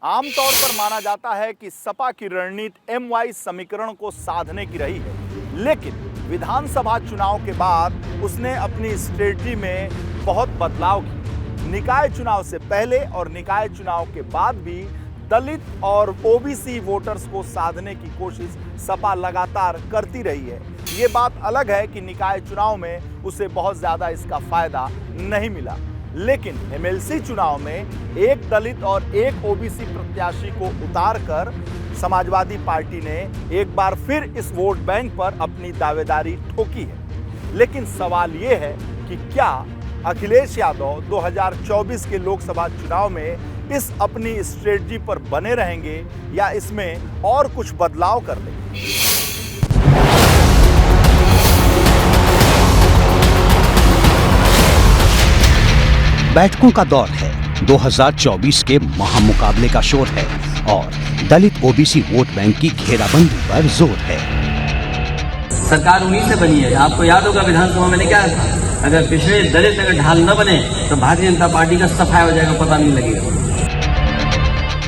आमतौर पर माना जाता है कि सपा की रणनीति MY समीकरण को साधने की रही है, लेकिन विधानसभा चुनाव के बाद उसने अपनी स्ट्रेटजी में बहुत बदलाव किया। निकाय चुनाव से पहले और निकाय चुनाव के बाद भी दलित और OBC वोटर्स को साधने की कोशिश सपा लगातार करती रही है। ये बात अलग है कि निकाय चुनाव में उसे बहुत ज्यादा इसका फायदा नहीं मिला, लेकिन MLC चुनाव में एक दलित और एक OBC प्रत्याशी को उतारकर समाजवादी पार्टी ने एक बार फिर इस वोट बैंक पर अपनी दावेदारी ठोकी है। लेकिन सवाल ये है कि क्या अखिलेश यादव 2024 के लोकसभा चुनाव में इस अपनी स्ट्रेटजी पर बने रहेंगे या इसमें और कुछ बदलाव कर देंगे? बैठकों का दौर है, 2024 के महामुकाबले का शोर है और दलित OBC वोट बैंक की घेराबंदी पर जोर है। सरकार उन्हीं से बनी है। आपको याद होगा विधानसभा में क्या था, अगर पिछड़े दलित अगर ढाल न बने तो भारतीय जनता पार्टी का सफाया हो जाएगा, पता नहीं लगेगा।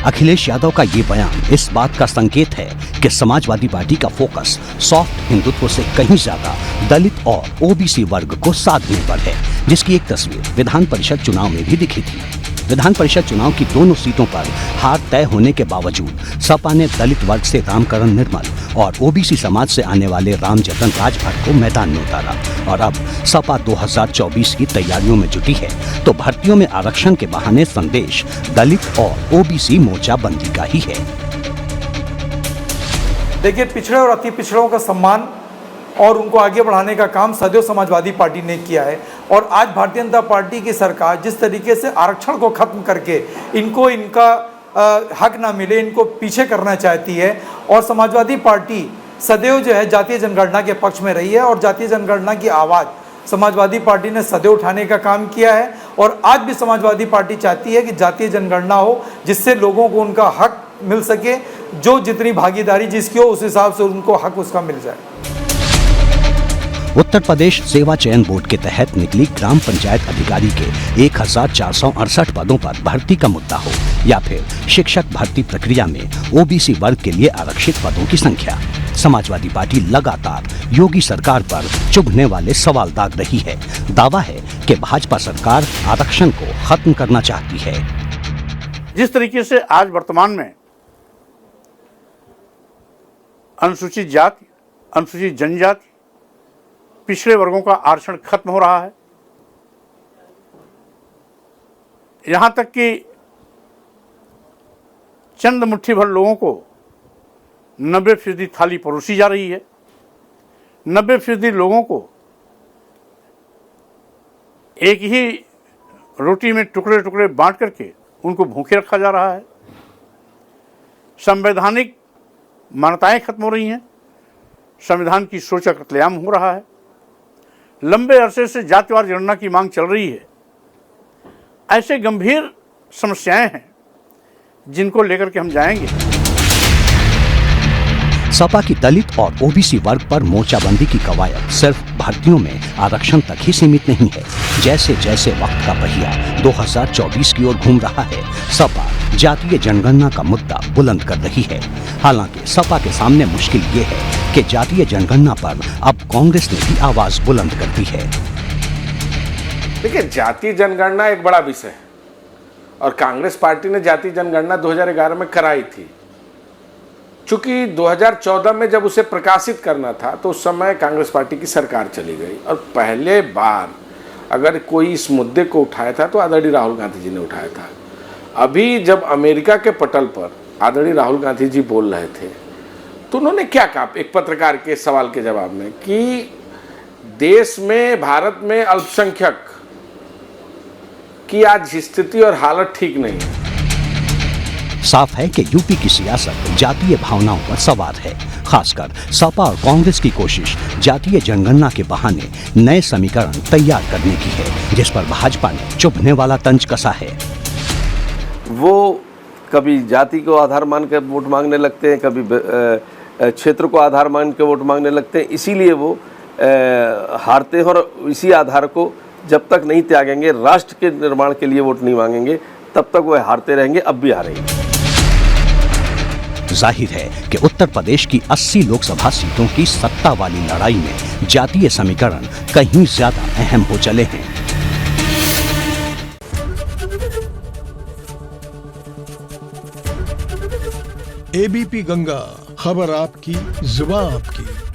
अखिलेश यादव का ये बयान इस बात का संकेत है कि समाजवादी पार्टी का फोकस सॉफ्ट हिंदुत्व से कहीं ज्यादा दलित और OBC वर्ग को साधने पर है, जिसकी एक तस्वीर विधान परिषद चुनाव में भी दिखी थी। विधान परिषद चुनाव की दोनों सीटों पर हार तय होने के बावजूद सपा ने दलित वर्ग से रामकरण निर्मल और OBC समाज से आने वाले रामजतन राजभर को मैदान में उतारा और अब सपा 2024 की तैयारियों में जुटी है तो भर्तियों में आरक्षण के बहाने संदेश दलित और OBC मोर्चाबंदी का ही है। देखिए, पिछड़े और अति पिछड़ों का सम्मान और उनको आगे बढ़ाने का काम सदैव समाजवादी पार्टी ने किया है और आज भारतीय जनता पार्टी की सरकार जिस तरीके से आरक्षण को खत्म करके इनको इनका हक ना मिले, इनको पीछे करना चाहती है और समाजवादी पार्टी सदैव जो है जातीय जनगणना के पक्ष में रही है और जातीय जनगणना की आवाज़ समाजवादी पार्टी ने सदैव उठाने का काम किया है और आज भी समाजवादी पार्टी चाहती है कि जातीय जनगणना हो जिससे लोगों को उनका हक मिल सके, जो जितनी भागीदारी जिसकी हो उस हिसाब से उनको हक उसका मिल जाए। उत्तर प्रदेश सेवा चयन बोर्ड के तहत निकली ग्राम पंचायत अधिकारी के 1468 पदों पर भर्ती का मुद्दा हो या फिर शिक्षक भर्ती प्रक्रिया में OBC वर्ग के लिए आरक्षित पदों की संख्या, समाजवादी पार्टी लगातार योगी सरकार पर चुभने वाले सवाल दाग रही है। दावा है कि भाजपा सरकार आरक्षण को खत्म करना चाहती है। जिस तरीके से आज वर्तमान में अनुसूचित जाति, अनुसूचित जनजाति, पिछड़े वर्गों का आरक्षण खत्म हो रहा है, यहां तक कि चंद मुट्ठी भर लोगों को 90% थाली परोसी जा रही है। 90% लोगों को एक ही रोटी में टुकड़े टुकड़े बांट करके उनको भूखे रखा जा रहा है। संवैधानिक मान्यताएं खत्म हो रही हैं, संविधान की सोच का कत्लेआम हो रहा है। लंबे अरसे से जातिवार जनगणना की मांग चल रही है। ऐसे गंभीर समस्याएं हैं जिनको लेकर के हम जाएंगे। सपा की दलित और OBC वर्ग पर मोर्चाबंदी की कवायद सिर्फ भर्तियों में आरक्षण तक ही सीमित नहीं है। जैसे जैसे वक्त का पहिया 2024 की ओर घूम रहा है, सपा जातीय जनगणना का मुद्दा बुलंद कर रही है। हालांकि सपा के सामने मुश्किल ये है कि जातीय जनगणना पर अब कांग्रेस ने भी आवाज बुलंद कर दी है। देखिए, जातीय जनगणना एक बड़ा विषय है और कांग्रेस पार्टी ने जातीय जनगणना 2011 में कराई थी। चूंकि 2014 में जब उसे प्रकाशित करना था तो उस समय कांग्रेस पार्टी की सरकार चली गई और पहले बार अगर कोई इस मुद्दे को उठाया था तो आदरणीय राहुल गांधी जी ने उठाया था। अभी जब अमेरिका के पटल पर आदरणीय राहुल गांधी जी बोल रहे थे तो उन्होंने क्या कहा एक पत्रकार के सवाल के जवाब में कि देश में, भारत में अल्पसंख्यक की आज स्थिति और हालत ठीक नहीं है। साफ है कि यूपी की सियासत जातीय भावनाओं पर सवार है। खासकर सपा और कांग्रेस की कोशिश जातीय जनगणना के बहाने नए समीकरण तैयार करने की है, जिस पर भाजपा ने चुभने वाला तंज कसा है। वो कभी जाति को आधार मान कर वोट मांगने लगते हैं, कभी क्षेत्र को आधार मान के वोट मांगने लगते हैं। इसीलिए वो हारते हैं और इसी आधार को जब तक नहीं त्यागेंगे, राष्ट्र के निर्माण के लिए वोट नहीं मांगेंगे, तब तक वो हारते रहेंगे। अब भी हारेंगे। जाहिर है कि उत्तर प्रदेश की 80 लोकसभा सीटों की सत्ता वाली लड़ाई में जातीय समीकरण कहीं ज्यादा अहम हो चले हैं। एबीपी गंगा, खबर आपकी, जुबान आपकी।